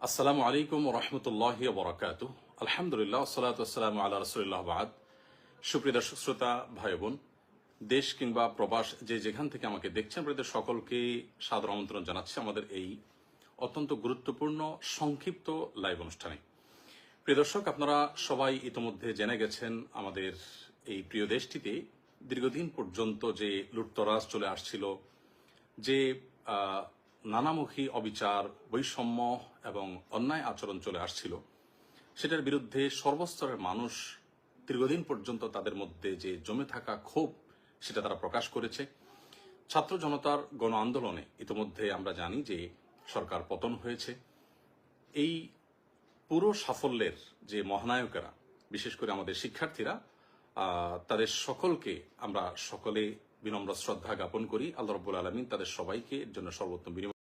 আসসালামু আলাইকুম রহমতুল্লাহি বরাকাতুহ। আলহামদুলিল্লাহ সালাতু ওয়াসসালামু আলা রাসূলিল্লাহ বাদ। সুপ্রিয় দর্শক শ্রোতা ভাই বোন, দেশ কিংবা প্রবাস যে যেখান থেকে আমাকে দেখছেন আপনাদের সকলকে সাদর আমন্ত্রণ জানাচ্ছি আমাদের এই অত্যন্ত গুরুত্বপূর্ণ সংক্ষিপ্ত লাইভ অনুষ্ঠানে। প্রিয় দর্শক, আপনারা সবাই ইতোমধ্যে জেনে গেছেন আমাদের এই প্রিয় দেশটিতে দীর্ঘদিন পর্যন্ত যে লুটতরাজ চলে আসছিল, যে নানামুখী অবিচার, বৈষম্য এবং অন্যায় আচরণ চলে আসছিল, সেটার বিরুদ্ধে সর্বস্তরের মানুষ দীর্ঘদিন পর্যন্ত তাদের মধ্যে যে জমে থাকা ক্ষোভ সেটা তারা প্রকাশ করেছে। ছাত্র জনতার গণ আন্দোলনে ইতিমধ্যে আমরা জানি যে সরকার পতন হয়েছে। এই পুরো সাফল্যের যে মহানায়কেরা, বিশেষ করে আমাদের শিক্ষার্থীরা, তাদের সকলকে আমরা সকলে বিনম্র শ্রদ্ধা জ্ঞাপন করি। আল্লাহ রাব্বুল আলামিন তাদের সবাইকে এর জন্য সর্বোত্তম বিনিময়